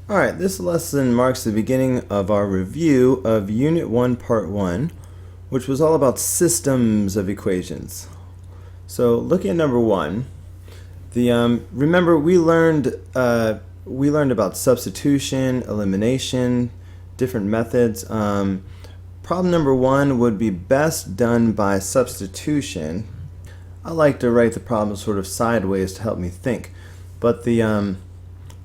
Alright, this lesson marks the beginning of our review of Unit 1, Part 1, which was all about systems of equations. So looking at number 1, remember we learned about substitution, elimination, different methods. Problem number 1 would be best done by substitution. I like to write the problem sort of sideways to help me think, but the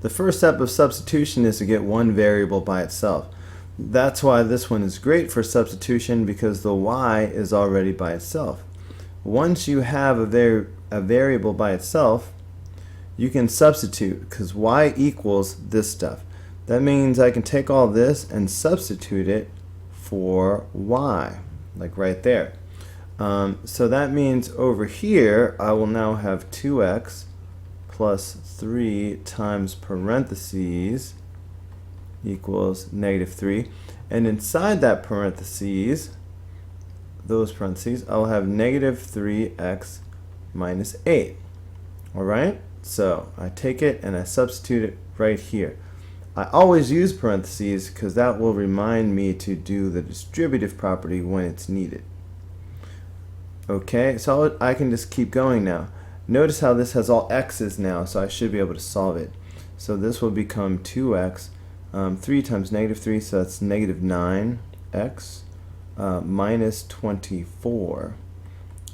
first step of substitution is to get one variable by itself. That's why this one is great for substitution, because the y is already by itself. Once you have a variable by itself, you can substitute, because y equals this stuff. That means I can take all this and substitute it for y, like right there. So that means over here I will now have 2x plus 3 times parentheses equals -3, and inside that parentheses, those parentheses, I'll have -3x minus 8. Alright, so I take it and I substitute it right here. I always use parentheses because that will remind me to do the distributive property when it's needed. Okay, so I can just keep going now. Notice how this has all x's now, so I should be able to solve it. So this will become 2x, 3 times -3, so that's -9x, minus 24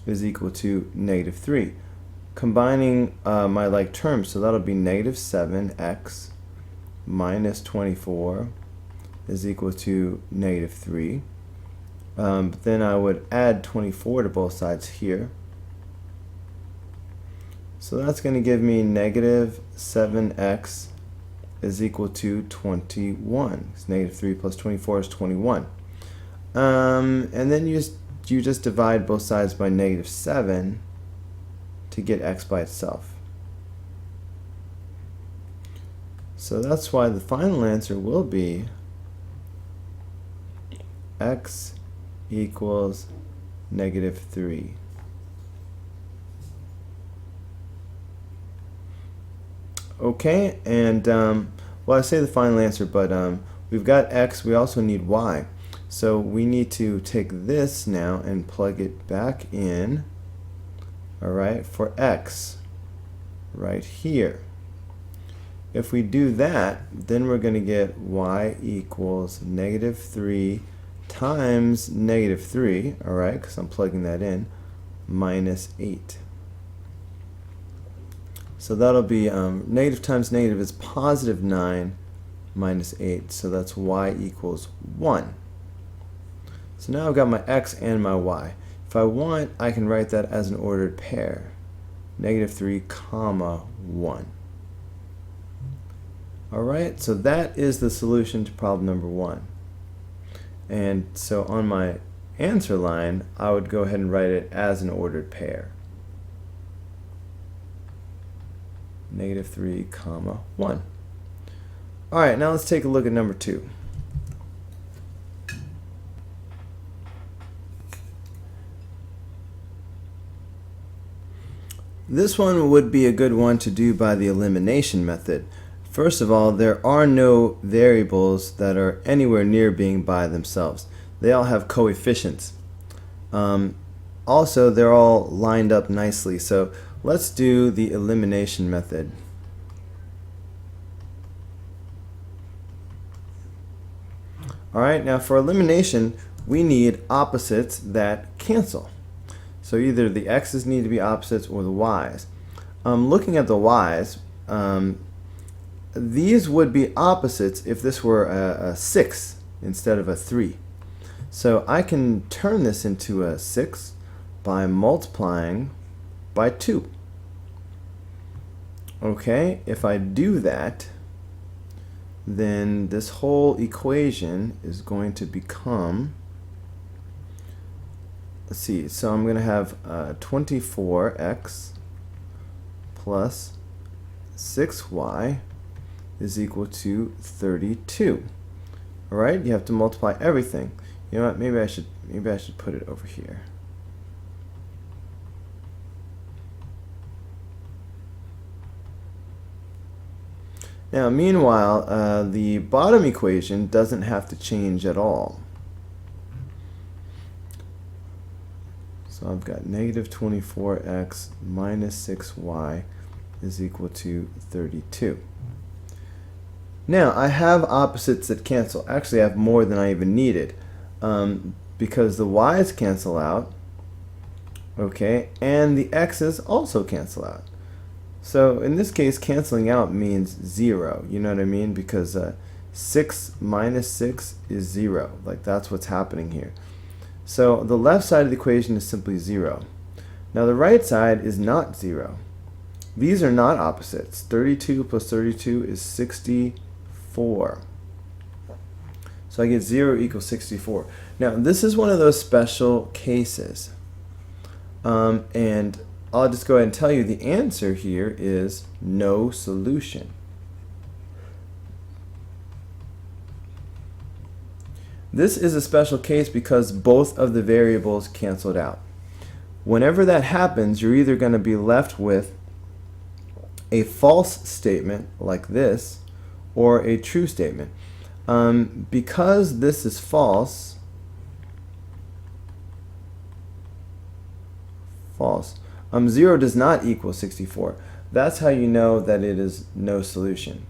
is equal to -3. Combining my like terms, so that'll be -7x minus 24 is equal to -3. But then I would add 24 to both sides here. So that's going to give me -7x is equal to 21. It's -3 plus 24 is 21. And then you just divide both sides by -7 to get x by itself. So that's why the final answer will be x equals -3. Okay, and well, I say the final answer, but we've got x, we also need y. So we need to take this now and plug it back in, alright, for x, right here. If we do that, then we're going to get y equals -3 times -3, alright, because I'm plugging that in, minus 8. So that'll be negative times negative is +9 minus 8, so that's y equals 1. So now I've got my x and my y. If I want, I can write that as an ordered pair, -3, 1. Alright, so that is the solution to problem number 1. And so on my answer line, I would go ahead and write it as an ordered pair. -3, 1. Alright, now let's take a look at number 2. This one would be a good one to do by the elimination method. First of all, there are no variables that are anywhere near being by themselves. They all have coefficients. Also, they're all lined up nicely. So let's do the elimination method. Alright, now for elimination, we need opposites that cancel. So either the x's need to be opposites or the y's. Looking at the y's, these would be opposites if this were a 6 instead of a 3. So I can turn this into a 6 by multiplying by 2. Okay, if I do that, then this whole equation is going to become, let's see, so I'm going to have 24x plus 6y is equal to 32. Alright, you have to multiply everything. You know what, maybe I should put it over here. Now, meanwhile, the bottom equation doesn't have to change at all. So I've got negative 24x minus 6y is equal to 32. Now, I have opposites that cancel. Actually, I have more than I even needed because the y's cancel out, okay, and the x's also cancel out. So in this case, canceling out means 0. You know what I mean? Because 6 minus 6 is 0. Like, that's what's happening here. So the left side of the equation is simply 0. Now the right side is not 0. These are not opposites. 32 plus 32 is 64. So I get 0 equals 64. Now this is one of those special cases. And I'll just go ahead and tell you the answer here is no solution. This is a special case because both of the variables canceled out. Whenever that happens, you're either going to be left with a false statement like this or a true statement. Because this is false, false. 0 does not equal 64. That's how you know that it is no solution.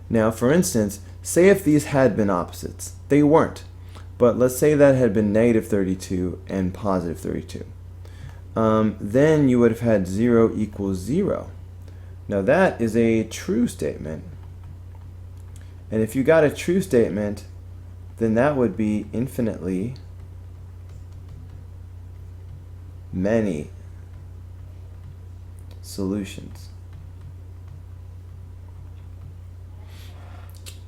Now, for instance, say if these had been opposites. They weren't. But let's say that had been negative 32 and positive 32. Then you would have had 0 equals 0. Now that is a true statement. And if you got a true statement, then that would be infinitely many solutions.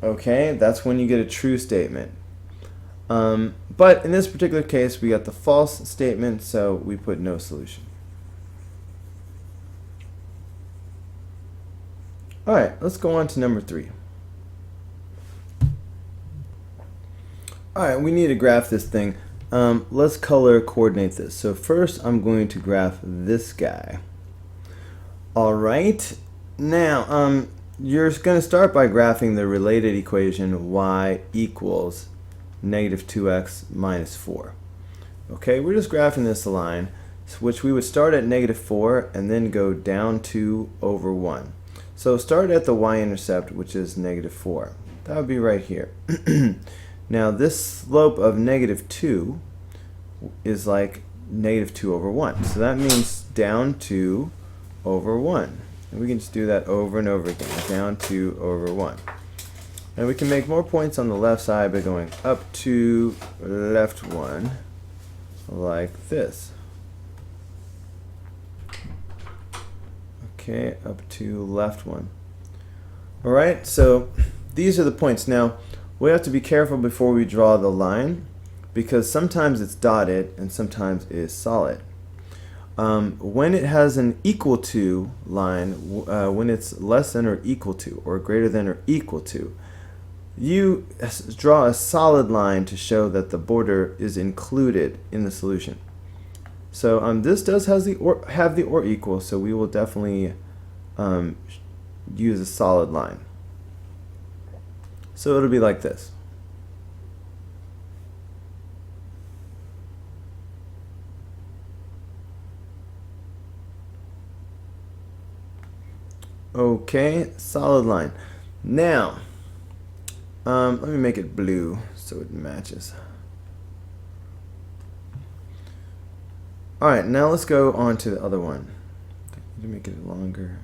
Okay, that's when you get a true statement. But in this particular case, we got the false statement, so we put no solution. Alright, let's go on to number 3. Alright, we need to graph this thing. Let's color coordinate this. So first I'm going to graph this guy. Alright, now you're going to start by graphing the related equation y equals negative 2x minus 4. Okay, we're just graphing this line, which we would start at negative 4 and then go down 2 over 1. So start at the y-intercept, which is negative 4. That would be right here. Now this slope of negative 2 is like negative 2 over 1. So that means down 2 over 1. And we can just do that over and over again, down 2 over 1. And we can make more points on the left side by going up 2, left 1, like this. Okay, up 2, left 1. Alright, so these are the points. Now, we have to be careful before we draw the line, because sometimes it's dotted and sometimes it is solid. When it has an equal to line, when it's less than or equal to, or greater than or equal to, you draw a solid line to show that the border is included in the solution. So this does have the or equal, so we will definitely use a solid line. So it'll be like this. Okay, solid line. Now, let me make it blue so it matches. Alright, now let's go on to the other one. To make it longer.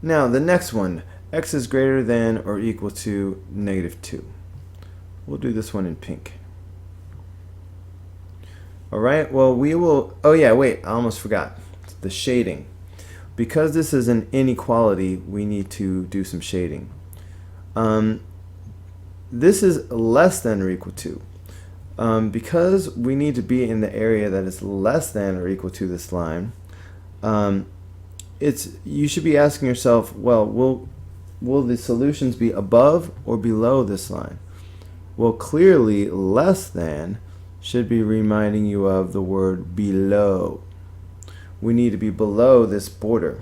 Now, the next one, x is greater than or equal to negative 2. We'll do this one in pink. Alright, well we will, oh yeah, wait, I almost forgot. The shading. Because this is an inequality, we need to do some shading. This is less than or equal to. Because we need to be in the area that is less than or equal to this line, you should be asking yourself, well, will the solutions be above or below this line? Well, clearly less than should be reminding you of the word below. We need to be below this border.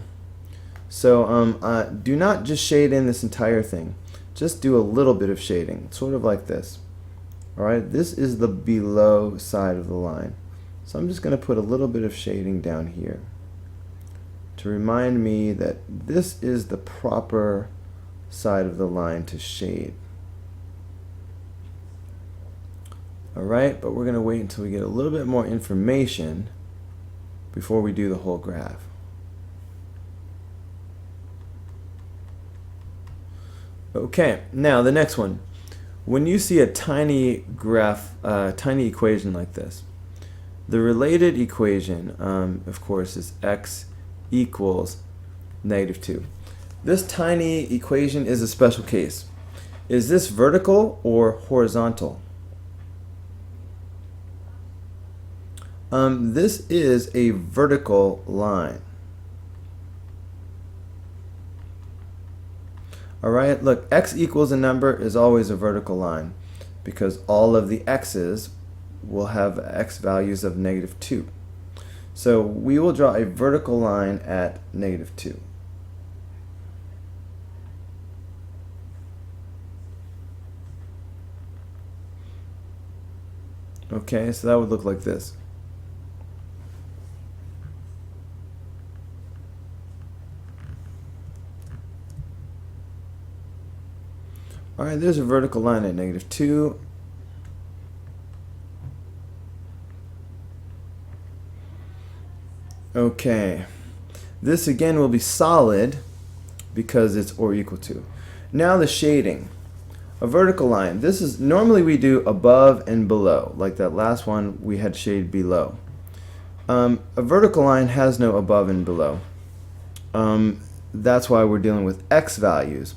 So do not just shade in this entire thing. Just do a little bit of shading, sort of like this. Alright, this is the below side of the line. So I'm just going to put a little bit of shading down here to remind me that this is the proper side of the line to shade. Alright, but we're going to wait until we get a little bit more information before we do the whole graph. Okay, now the next one. When you see a tiny graph, tiny equation like this, the related equation, of course, is x equals -2. This tiny equation is a special case. Is this vertical or horizontal? This is a vertical line. Alright, look, x equals a number is always a vertical line because all of the x's will have x values of -2. So we will draw a vertical line at -2. Okay, so that would look like this. Alright, there's a vertical line at -2. Okay, this again will be solid because it's or equal to. Now the shading. A vertical line. This is normally we do above and below, like that last one we had shade below. A vertical line has no above and below. That's why we're dealing with x values,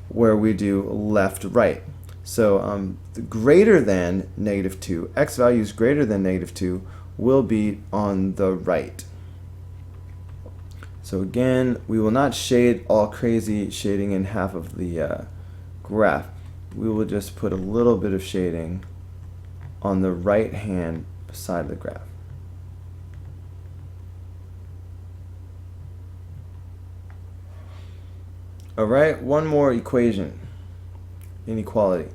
where we do left, right. So greater than -2, x values greater than -2 will be on the right. So again, we will not shade all crazy shading in half of the graph. We will just put a little bit of shading on the right hand side of the graph. Alright, one more equation, inequality.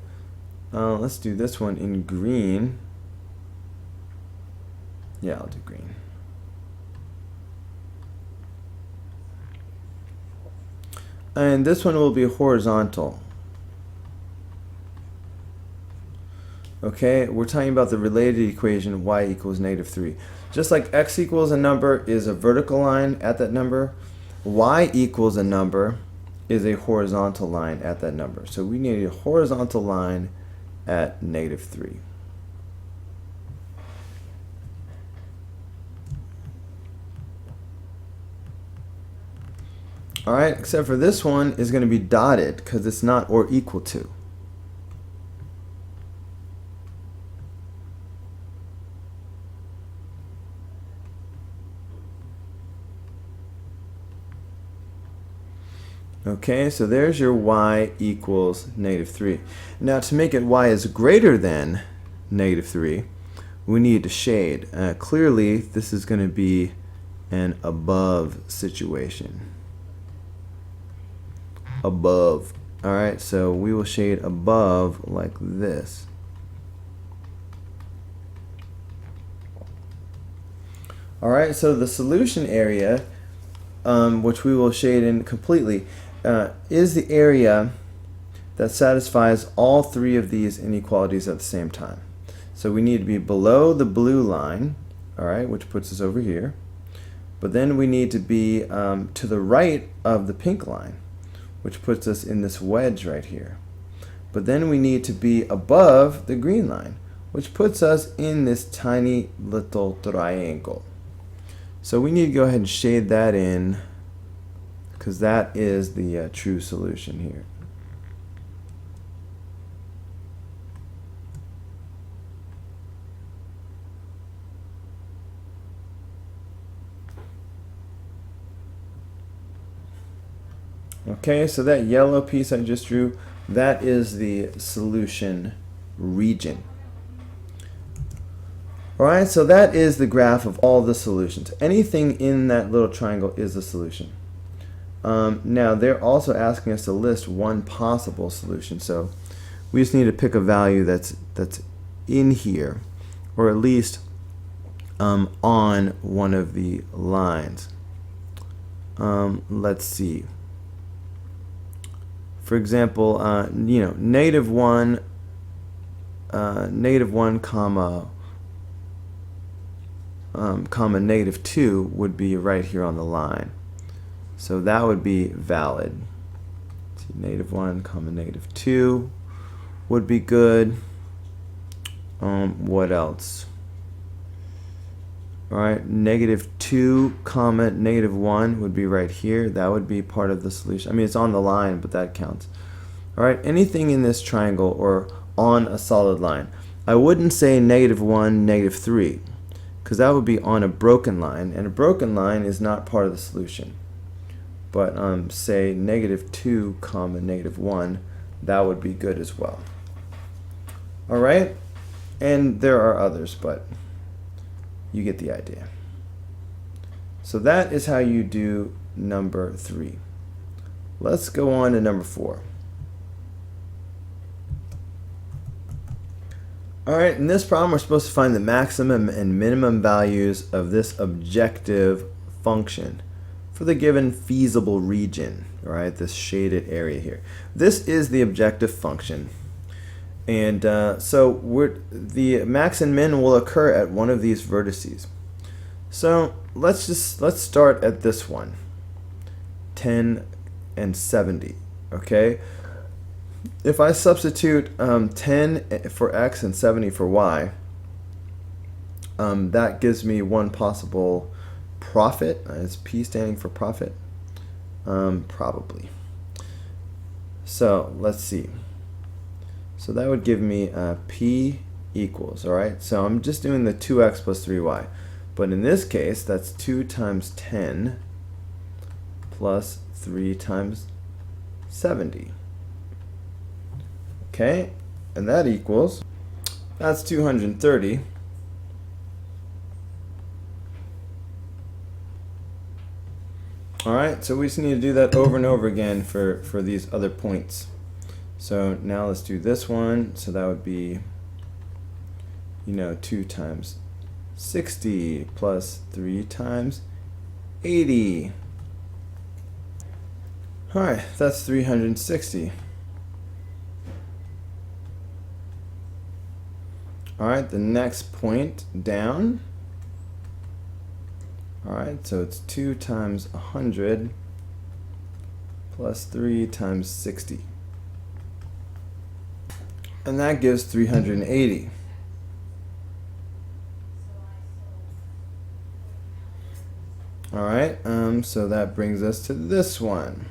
Let's do this one in green. Yeah, I'll do green. And this one will be horizontal. Okay, we're talking about the related equation y equals -3. Just like x equals a number is a vertical line at that number, y equals a number is a horizontal line at that number. So we need a horizontal line at -3. Alright, except for this one is going to be dotted because it's not or equal to. Okay, so there's your y equals -3. Now to make it y is greater than -3, we need to shade. Clearly, this is going to be an above situation. Above. Alright, so we will shade above like this. Alright, so the solution area, which we will shade in completely, is the area that satisfies all three of these inequalities at the same time. So we need to be below the blue line, alright, which puts us over here. But then we need to be to the right of the pink line, which puts us in this wedge right here. But then we need to be above the green line, which puts us in this tiny little triangle. So we need to go ahead and shade that in, because that is the true solution here. Okay, so that yellow piece I just drew, that is the solution region. Alright, so that is the graph of all the solutions. Anything in that little triangle is a solution. Now they're also asking us to list one possible solution, so we just need to pick a value that's in here, or at least on one of the lines. Let's see. For example, negative 1 comma negative 2 would be right here on the line. So that would be valid. So negative 1 comma negative 2 would be good. What else? Alright, negative 2 comma negative 1 would be right here. That would be part of the solution. I mean, it's on the line, but that counts. Alright, anything in this triangle or on a solid line. I wouldn't say negative 1, negative 3, because that would be on a broken line, and a broken line is not part of the solution. But say negative 2 comma negative 1, that would be good as well. Alright, and there are others, but you get the idea. So that is how you do number 3. Let's go on to number 4. Alright, in this problem we're supposed to find the maximum and minimum values of this objective function for the given feasible region, right? This shaded area here. This is the objective function. And so the max and min will occur at one of these vertices. So let's start at this one, 10 and 70. Okay. If I substitute 10 for x and 70 for y, that gives me one possible profit. Is P standing for profit? Probably. So let's see. So that would give me P equals, alright? So I'm just doing the 2x plus 3y. But in this case, that's 2 times 10 plus 3 times 70. Okay, and that equals, that's 230. Alright, so we just need to do that over and over again for these other points. So now let's do this one. So that would be, 2 times 60 plus 3 times 80. Alright, that's 360. Alright, the next point down. Alright, so it's 2 times 100 plus 3 times 60. And that gives 380. Alright, so that brings us to this one.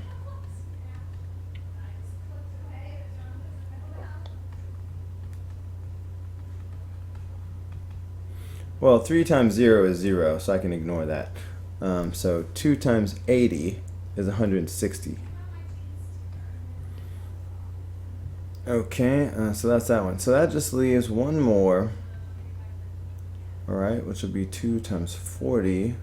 Well, 3 times 0 is 0, so I can ignore that. So 2 times 80 is 160. Okay, so that's that one. So that just leaves one more, alright, which will be 2 times 40,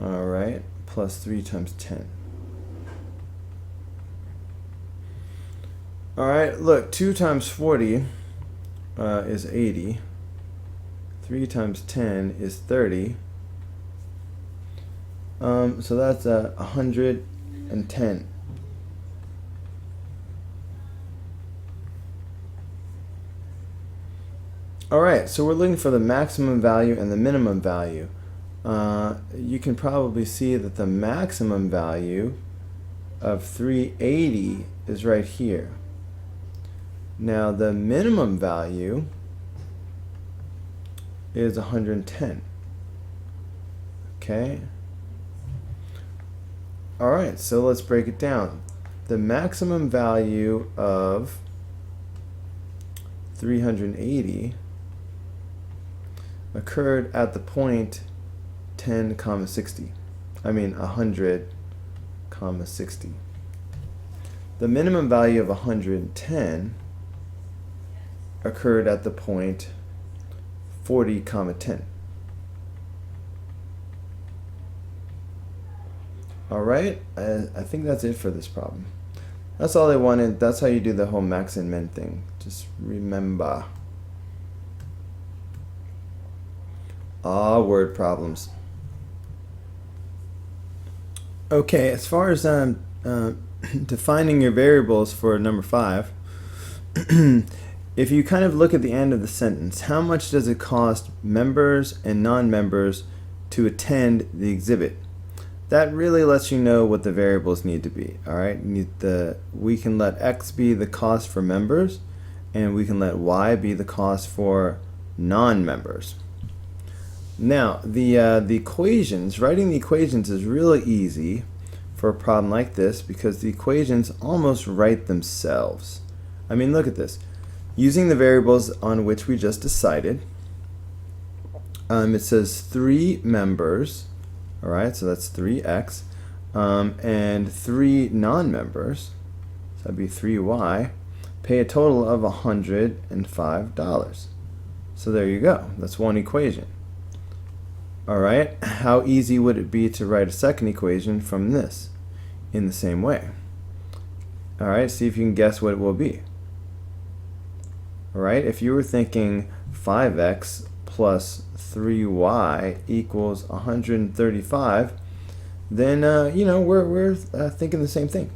alright, plus 3 times 10. Alright, look, 2 times 40 is 80. 3 times 10 is 30. So that's 110. Alright, so we're looking for the maximum value and the minimum value. You can probably see that the maximum value of 380 is right here. Now the minimum value is 110. Okay. Alright, so let's break it down. The maximum value of 380 occurred at the point 10, 60. I mean 100, 60. The minimum value of 110 occurred at the point 40, 10. All right, I think that's it for this problem. That's all they wanted. That's how you do the whole max and min thing. Just remember. Word problems. Okay, as far as defining your variables for number 5, if you kind of look at the end of the sentence, how much does it cost members and non-members to attend the exhibit? That really lets you know what the variables need to be. All right, we can let X be the cost for members, and we can let Y be the cost for non-members. Now, the equations, writing the equations is really easy for a problem like this because the equations almost write themselves. I mean, look at this. Using the variables on which we just decided, it says 3 members, all right, so that's 3x, and 3 non-members, so that'd be 3y, pay a total of $105. So there you go. That's one equation. All right, how easy would it be to write a second equation from this in the same way? All right, see if you can guess what it will be. All right, if you were thinking 5x plus 3y equals 135, then we're thinking the same thing.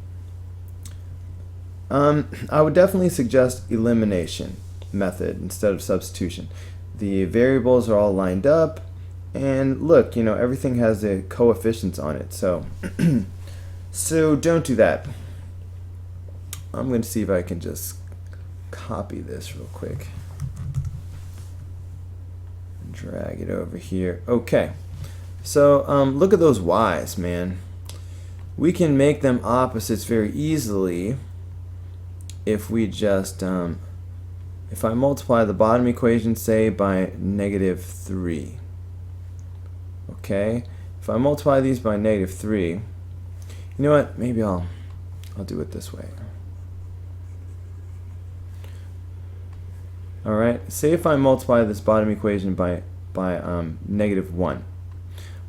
I would definitely suggest elimination method instead of substitution. The variables are all lined up, and look, everything has the coefficients on it, so so don't do that. I'm going to see if I can just copy this real quick. Drag it over here. Okay, so look at those y's, man. We can make them opposites very easily if we just if I multiply the bottom equation, say, by -3. Okay, if I multiply these by -3, you know what? Maybe I'll do it this way. All right, say if I multiply this bottom equation by -1.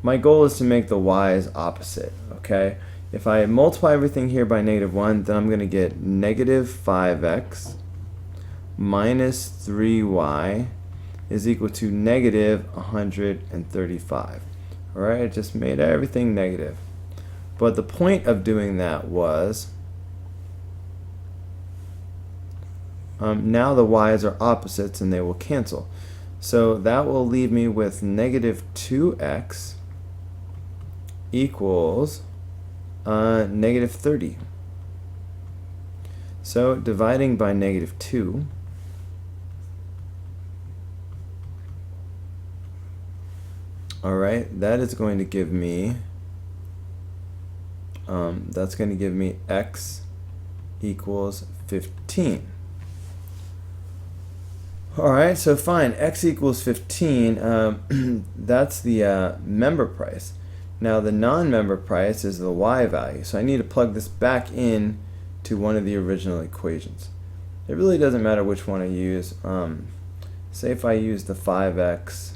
My goal is to make the y's opposite. Okay, if I multiply everything here by -1, then I'm going to get -5x minus 3y is equal to -135. All right, I just made everything negative. But the point of doing that was now the y's are opposites and they will cancel. So that will leave me with -2x equals -30. So dividing by -2, all right, that is going to give me x equals 15. All right, so fine, x equals 15. That's the member price. Now the non-member price is the y value. So I need to plug this back in to one of the original equations. It really doesn't matter which one I use. Say if I use the 5x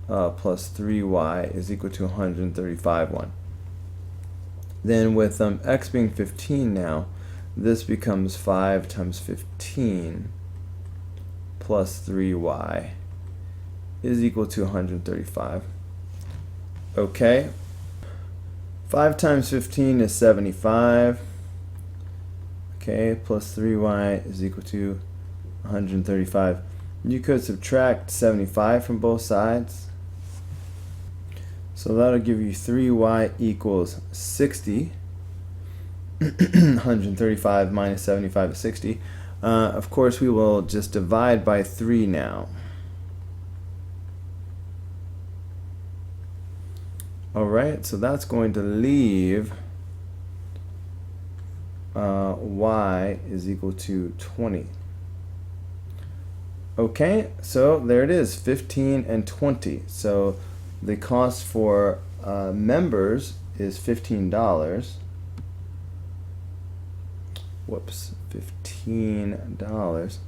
plus 3y is equal to 135 one. Then with x being 15 now, this becomes 5 times 15 plus 3y is equal to 135. Okay, 5 times 15 is 75. Okay, plus 3y is equal to 135. You could subtract 75 from both sides. So that'll give you 3y equals 60. 135 minus 75 is 60. Of course, we will just divide by 3 now. Alright, so that's going to leave y is equal to 20. Okay, so there it is, 15 and 20. So the cost for members is $15. Whoops, $15.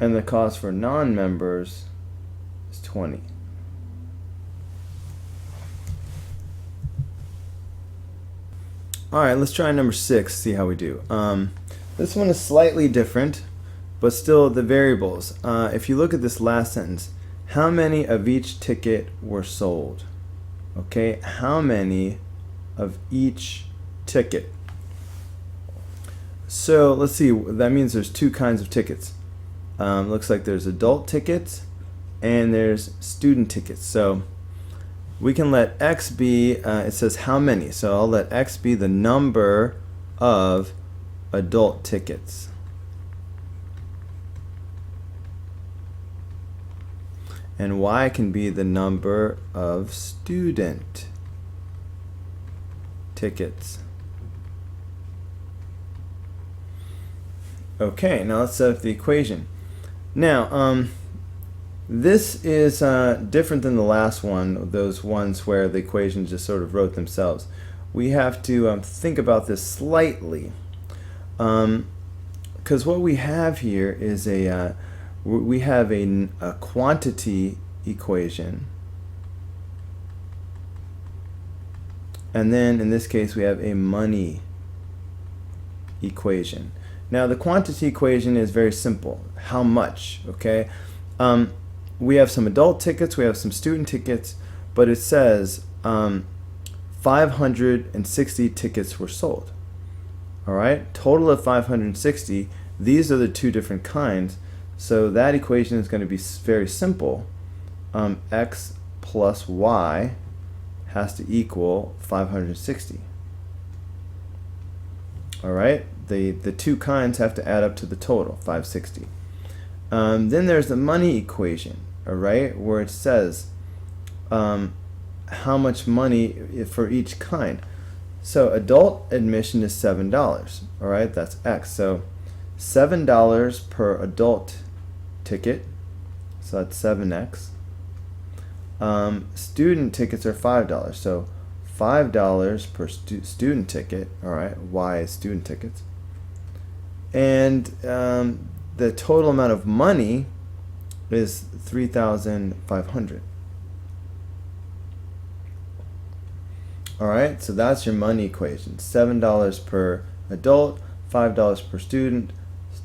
And the cost for non-members is 20. Alright, let's try number 6, see how we do. This one is slightly different, but still the variables. If you look at this last sentence, how many of each ticket were sold? Okay, how many of each ticket? So let's see, that means there's two kinds of tickets. Looks like there's adult tickets and there's student tickets. So we can let X be, it says how many, so I'll let X be the number of adult tickets. And Y can be the number of student tickets. Okay, now let's set up the equation. Now, this is different than the last one, those ones where the equations just sort of wrote themselves. We have to think about this slightly, because what we have here is we have a quantity equation, and then in this case we have a money equation. Now the quantity equation is very simple. How much? Okay. We have some adult tickets, we have some student tickets, but it says 560 tickets were sold. Alright, total of 560. These are the two different kinds, so that equation is going to be very simple. X plus Y has to equal 560. Alright, the two kinds have to add up to the total, 560. Then there's the money equation, alright, where it says how much money for each kind. So adult admission is $7, alright, that's X. So $7 per adult ticket, so that's 7X. Student tickets are $5, so $5 per student ticket, alright, Y is student tickets. And the total amount of money is $3,500. Alright, so that's your money equation. $7 per adult, $5 per student,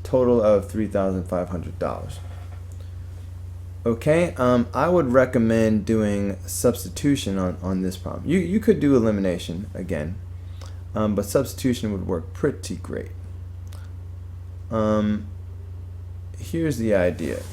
total of $3,500. Okay, I would recommend doing substitution on this problem. You could do elimination again, but substitution would work pretty great. Here's the idea.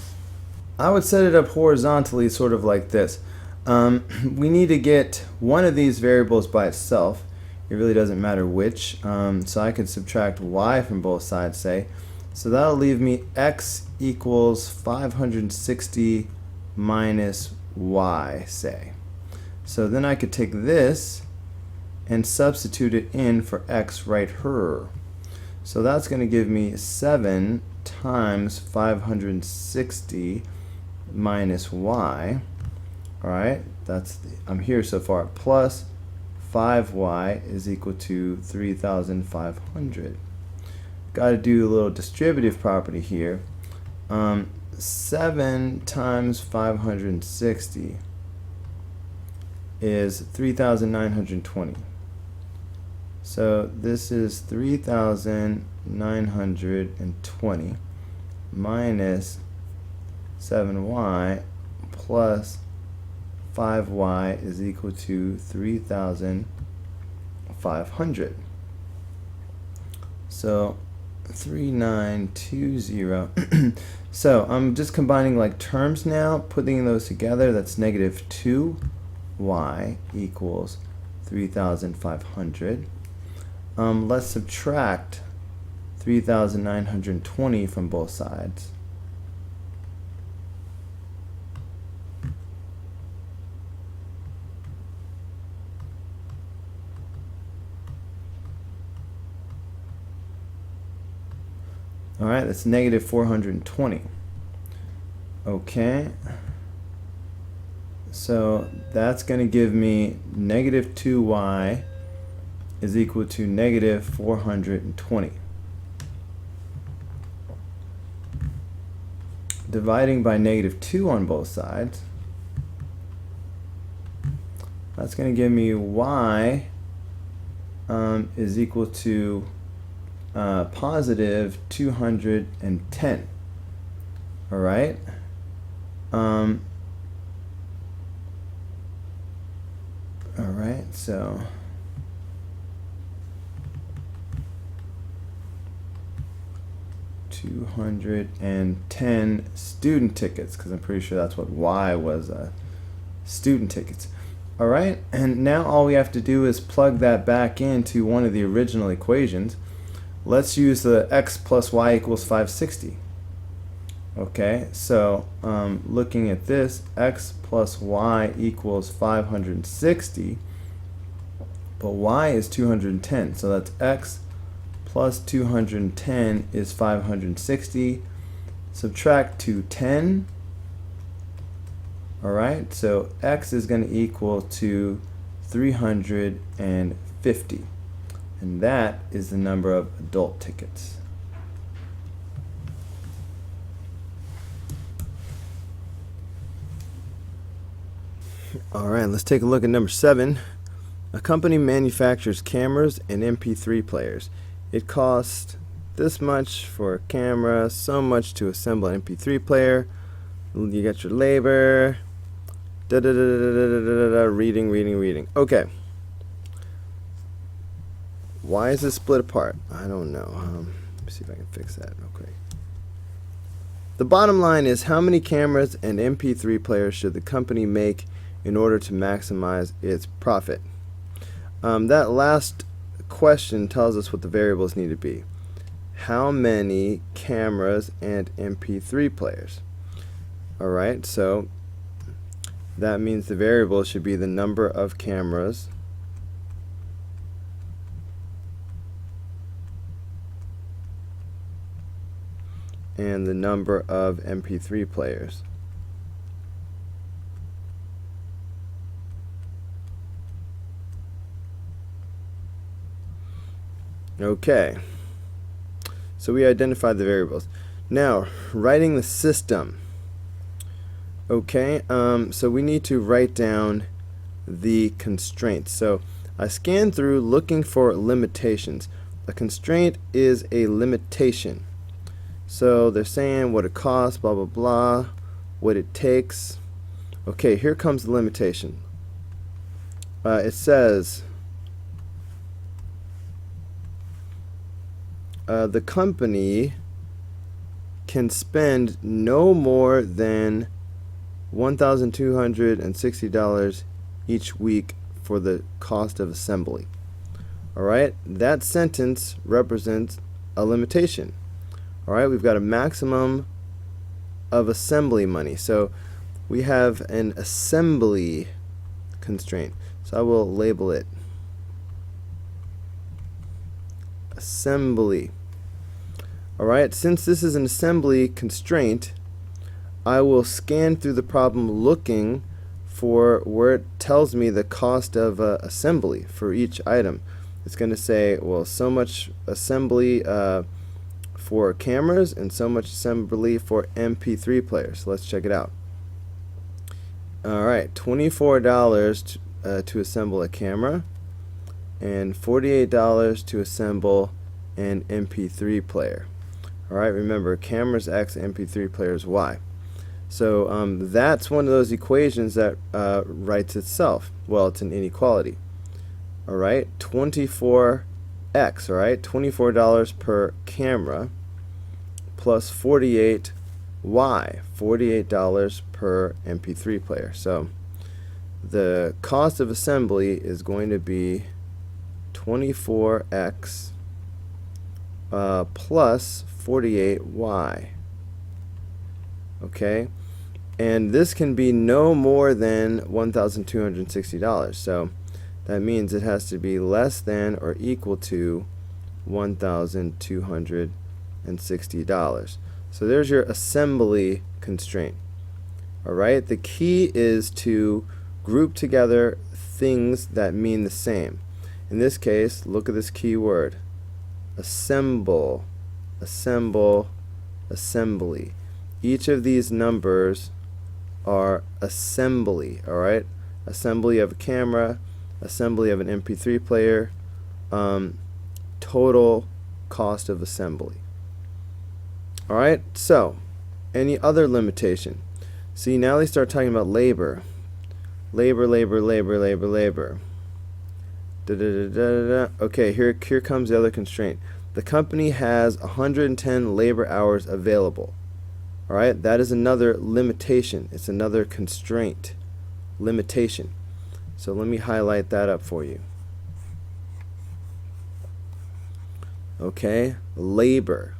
I would set it up horizontally, sort of like this. We need to get one of these variables by itself. It really doesn't matter which. So I could subtract Y from both sides, say. So that'll leave me X equals 560 minus Y, say. So then I could take this and substitute it in for X right here. So that's going to give me 7 times 560 minus Y. Alright, I'm here so far. Plus 5Y is equal to 3,500. Got to do a little distributive property here. 7 times 560 is 3,920. So this is 3,920 minus 7Y plus 5Y is equal to 3,500. So 3920. So I'm just combining like terms now, putting those together. That's negative 2y equals 3,500. Let's subtract 3,920 from both sides. Alright, that's negative 420. Okay. So that's going to give me negative 2y is equal to negative 420. Dividing by negative 2 on both sides, that's going to give me y is equal to positive 210. All right. All right, so $210 student tickets, because I'm pretty sure that's what Y was, student tickets. All right, and now all we have to do is plug that back into one of the original equations. Let's use the x plus y equals 560. Okay, so looking at this, x plus y equals 560, but y is 210, so that's x plus 210 is 560. Subtract 210. All right, so x is going to equal to 350, and that is the number of adult tickets. All right, let's take a look at number 7. A company manufactures cameras and MP3 players. It costs this much for a camera, so much to assemble an MP3 player. You got your labor. Reading. Okay. Why is this split apart? I don't know. Let me see if I can fix that real quick. The bottom line is, how many cameras and MP3 players should the company make in order to maximize its profit? That last question tells us what the variables need to be. How many cameras and MP3 players? Alright, so that means the variable should be the number of cameras and the number of MP3 players. Okay, so we identified the variables. Now, writing the system. Okay, so we need to write down the constraints. So I scanned through looking for limitations. A constraint is a limitation. So they're saying what it costs, blah, blah, blah, what it takes. Okay, here comes the limitation. It says the company can spend no more than $1,260 each week for the cost of assembly. Alright, that sentence represents a limitation. Alright, we've got a maximum of assembly money. So we have an assembly constraint. So I will label it assembly. Alright, since this is an assembly constraint, I will scan through the problem looking for where it tells me the cost of assembly for each item. It's going to say, well, so much assembly for cameras and so much assembly for MP3 players. So let's check it out. Alright, $24 to assemble a camera and $48 to assemble an MP3 player. Alright, remember, cameras X, MP3 players Y. So that's one of those equations that writes itself. Well, it's an inequality. Alright, 24x, alright, $24 per camera plus 48y, $48 per MP3 player. So the cost of assembly is going to be 24x plus 48y. Okay, and this can be no more than $1,260. So that means it has to be less than or equal to $1,260. So there's your assembly constraint. Alright, the key is to group together things that mean the same. In this case, look at this key word. Assemble, assemble, assembly. Each of these numbers are assembly, alright? Assembly of a camera, assembly of an MP3 player, total cost of assembly. Alright, so any other limitation? See, now they start talking about labor. Labor. Okay, here comes the other constraint. The company has 110 labor hours available. Alright, that is another limitation. It's another constraint. Limitation. So let me highlight that up for you. Okay, labor.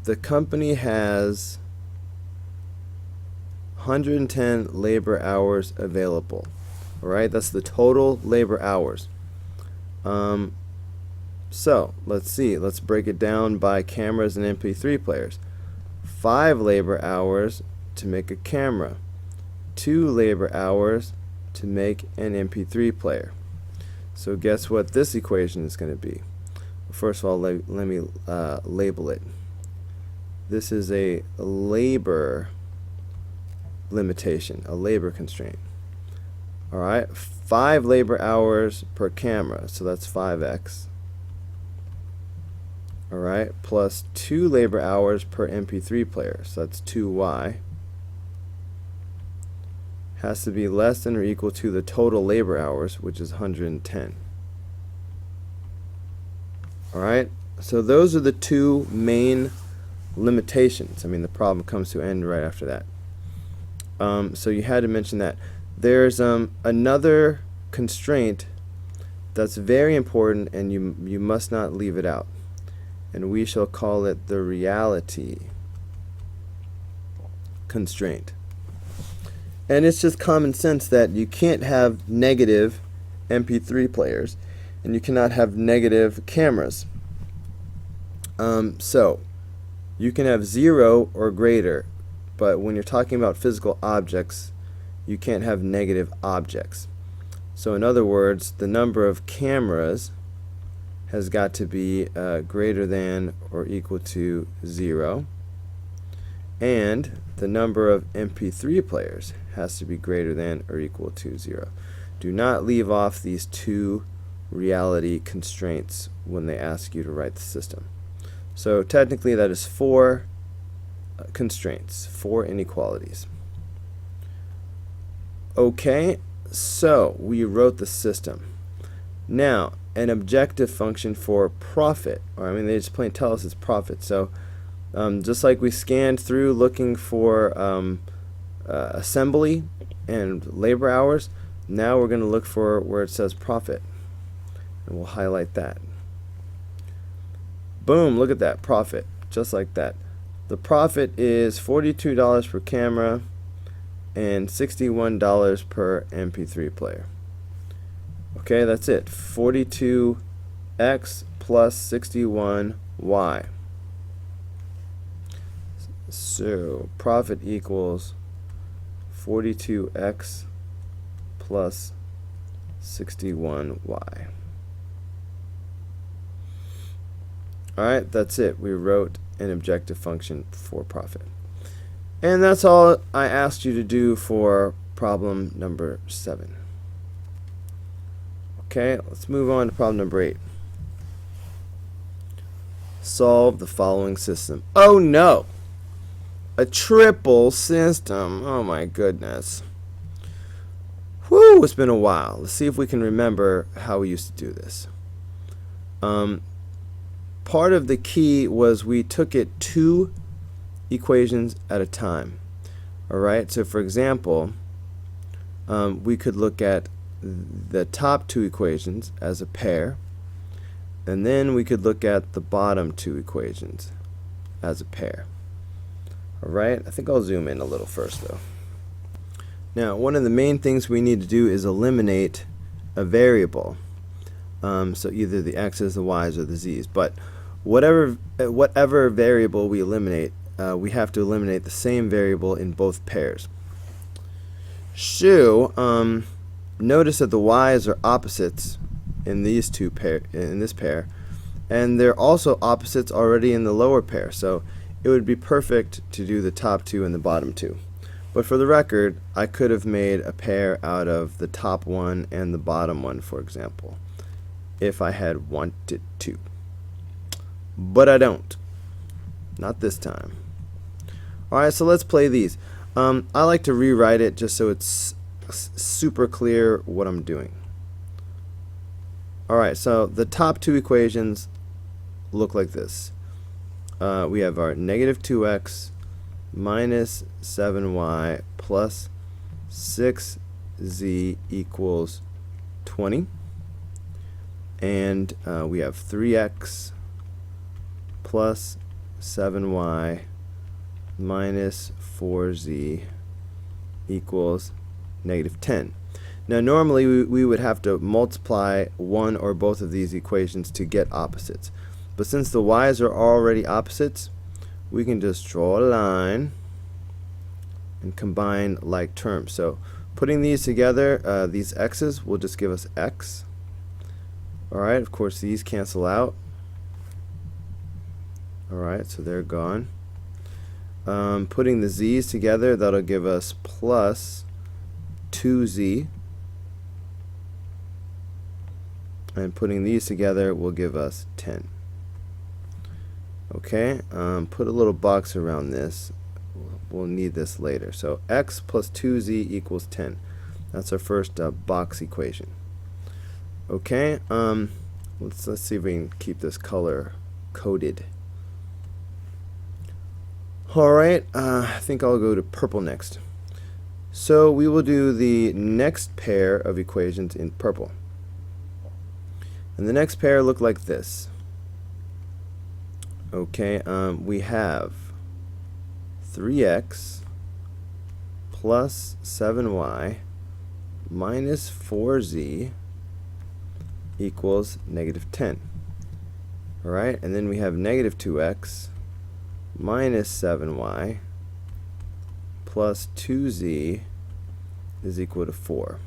The company has 110 labor hours available. Alright, that's the total labor hours. So let's see, let's break it down by cameras and MP3 players. 5 labor hours to make a camera, 2 labor hours to make an MP3 player. So guess what this equation is going to be? First of all, let me label it. This is a labor limitation, a labor constraint. Alright, 5 labor hours per camera, so that's 5x. Alright, plus 2 labor hours per MP3 player, so that's 2y. Has to be less than or equal to the total labor hours, which is 110. Alright, so those are the two main limitations. I mean, the problem comes to an end right after that. So you had to mention that. There's another constraint that's very important, and you must not leave it out. And we shall call it the reality constraint. And it's just common sense that you can't have negative MP3 players and you cannot have negative cameras. So you can have 0 or greater, but when you're talking about physical objects, you can't have negative objects. So in other words, the number of cameras has got to be greater than or equal to 0, and the number of MP3 players has to be greater than or equal to 0. Do not leave off these two reality constraints when they ask you to write the system. So technically that is 4 constraints, 4 inequalities. Okay, so we wrote the system. Now, an objective function for profit, or I mean they just plain tell us it's profit. So just like we scanned through looking for assembly and labor hours, now we're going to look for where it says profit, and we'll highlight that. Boom, look at that, profit, just like that. The profit is $42 per camera and $61 per MP3 player. Okay, that's it. 42x plus 61y. So profit equals 42x plus 61y. Alright, that's it. We wrote an objective function for profit. And that's all I asked you to do for problem number 7. Okay, let's move on to problem number 8. Solve the following system. Oh no! A triple system. Oh my goodness. Whew, it's been a while. Let's see if we can remember how we used to do this. Part of the key was we took it 2 equations at a time. Alright, so for example, we could look at the top 2 equations as a pair, and then we could look at the bottom 2 equations as a pair. Alright, I think I'll zoom in a little first though. Now, one of the main things we need to do is eliminate a variable. So either the x's, the y's, or the z's. But whatever variable we eliminate, we have to eliminate the same variable in both pairs. So, notice that the y's are opposites in these in this pair, and they're also opposites already in the lower pair. So it would be perfect to do the top 2 and the bottom 2. But for the record, I could have made a pair out of the top one and the bottom one, for example, if I had wanted to. But I don't. Not this time. Alright, so let's play these. I like to rewrite it just so it's super clear what I'm doing. Alright, so the top two equations look like this. We have our negative 2x minus 7y plus 6z equals 20. And we have 3x plus 7y minus 4z equals negative 10. Now normally we would have to multiply one or both of these equations to get opposites. But since the y's are already opposites, we can just draw a line and combine like terms. So putting these together, these x's will just give us x. Alright, of course these cancel out. Alright, so they're gone. Putting the z's together, that'll give us plus 2z. And putting these together will give us 10. Okay, put a little box around this. We'll need this later. So x plus 2z equals 10. That's our first box equation. Okay, let's see if we can keep this color coded. Alright, I think I'll go to purple next. So we will do the next pair of equations in purple. And the next pair look like this. Okay, we have 3x plus 7y minus 4z equals negative 10. Alright, and then we have negative 2x minus 7y plus 2z is equal to 4.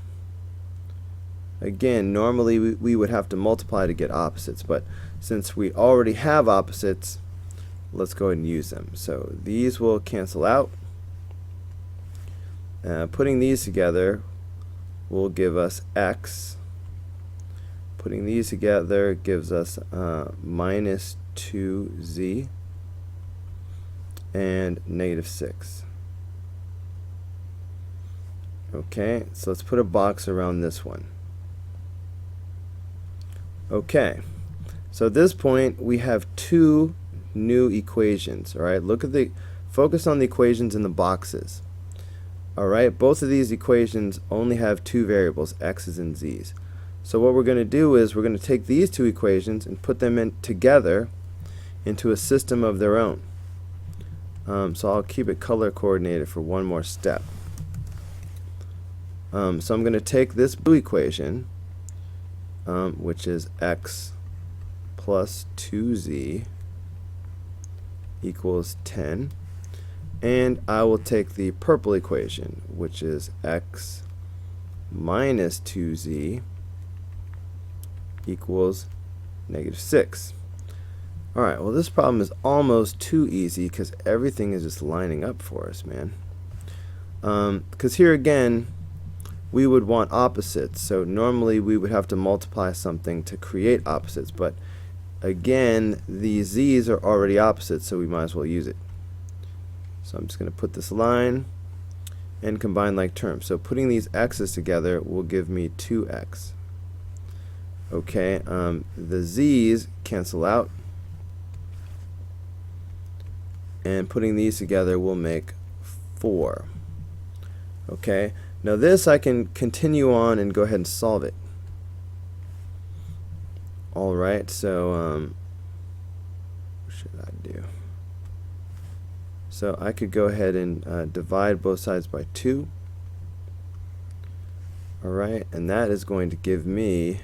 Again, normally we would have to multiply to get opposites, but since we already have opposites, let's go ahead and use them. So these will cancel out. Putting these together will give us x. Putting these together gives us minus 2z and negative 6. Okay, so let's put a box around this one. Okay, so at this point we have two new equations. Alright, focus on the equations in the boxes. Alright, both of these equations only have two variables, x's and z's. So what we're going to do is we're going to take these two equations and put them in together into a system of their own. So I'll keep it color coordinated for one more step. So I'm going to take this blue equation, which is x plus 2z equals 10, and I will take the purple equation, which is x minus 2z equals negative 6. Alright, well this problem is almost too easy because everything is just lining up for us, man. Because here again, we would want opposites, so normally we would have to multiply something to create opposites, but again, these z's are already opposites, so we might as well use it. So I'm just going to put this line and combine like terms. So putting these x's together will give me 2x. Okay, the z's cancel out, and putting these together will make 4. Okay, now this I can continue on and go ahead and solve it. Alright, so what should I do? So I could go ahead and divide both sides by 2. Alright, and that is going to give me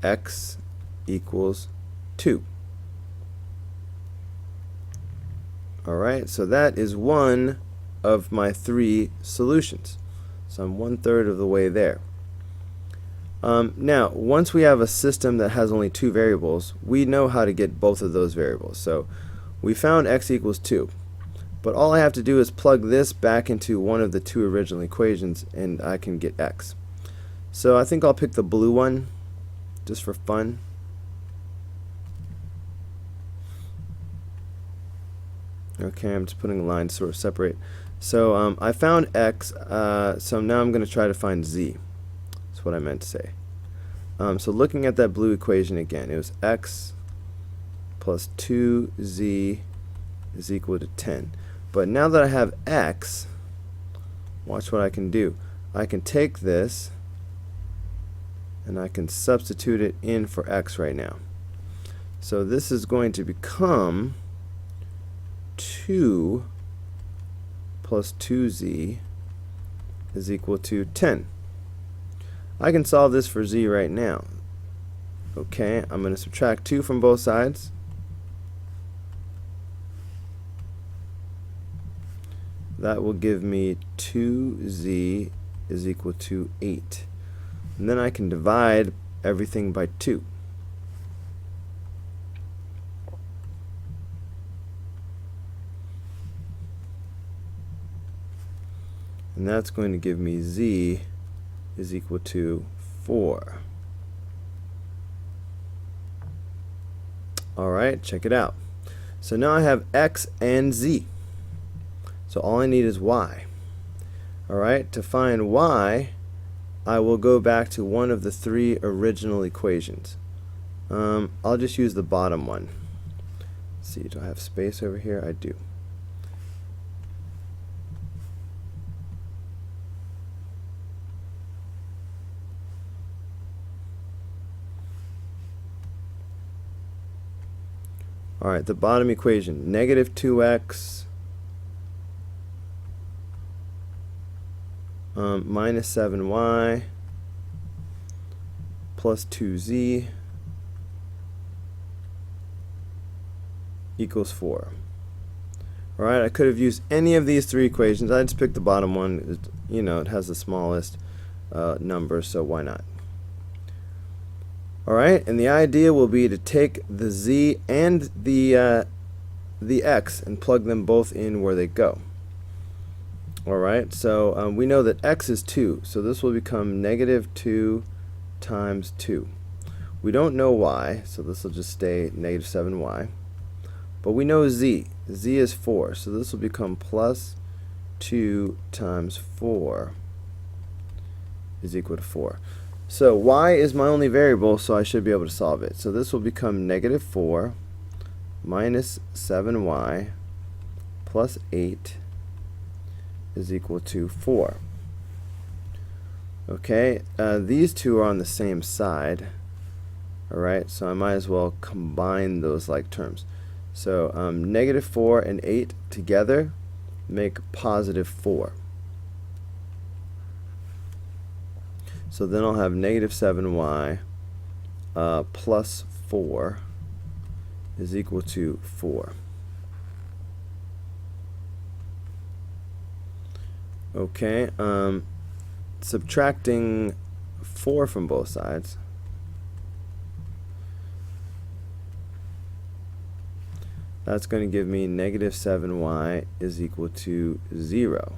x equals 2. Alright, so that is one of my 3 solutions. So I'm 1/3 of the way there. Now, once we have a system that has only 2 variables, we know how to get both of those variables. So we found x equals 2. But all I have to do is plug this back into one of the two original equations and I can get x. So I think I'll pick the blue one just for fun. Okay, I'm just putting a line to sort of separate. So I found x, so now I'm going to try to find z. That's what I meant to say. So looking at that blue equation again, it was x plus 2z is equal to 10. But now that I have x, watch what I can do. I can take this and I can substitute it in for x right now. So this is going to become 2 plus 2z is equal to 10. I can solve this for z right now. Okay, I'm going to subtract 2 from both sides. That will give me 2z is equal to 8. And then I can divide everything by 2. And that's going to give me z is equal to 4. Alright, check it out. So now I have x and z. So all I need is y. Alright, to find y, I will go back to one of the three original equations. I'll just use the bottom one. Let's see, do I have space over here? I do. Alright, the bottom equation, negative 2x minus 7y plus 2z equals 4. Alright, I could have used any of these three equations. I just picked the bottom one. You know, it has the smallest number, so why not? Alright, and the idea will be to take the z and the x and plug them both in where they go. Alright, so we know that x is 2, so this will become negative 2 times 2. We don't know y, so this will just stay negative 7y. But we know z. Z is 4, so this will become plus 2 times 4 is equal to 4. So y is my only variable, so I should be able to solve it. So this will become negative 4 minus 7y plus 8 is equal to 4. Okay, these two are on the same side. Alright, so I might as well combine those like terms. So negative 4 and 8 together make positive 4. So then I'll have negative 7y plus 4 is equal to 4. Okay, subtracting 4 from both sides, that's going to give me negative 7y is equal to 0,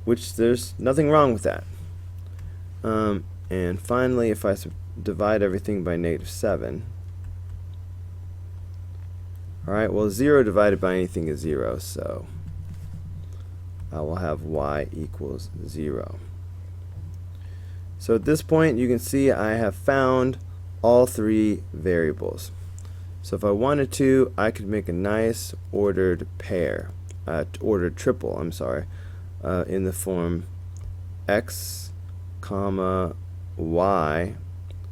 which there's nothing wrong with that. And finally, if I divide everything by negative 7, alright, well 0 divided by anything is 0, so I will have y equals 0. So at this point you can see I have found all three variables. So if I wanted to, I could make a nice ordered pair, ordered triple, I'm sorry, in the form x comma y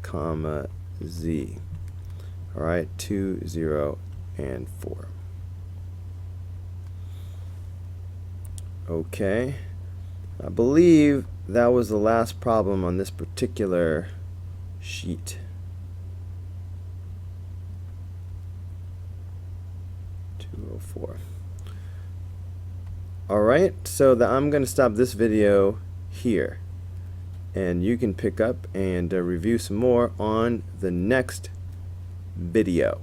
comma z. Alright, 2, 0, and 4. Okay, I believe that was the last problem on this particular sheet. Alright, so I'm going to stop this video here, and you can pick up and review some more on the next video.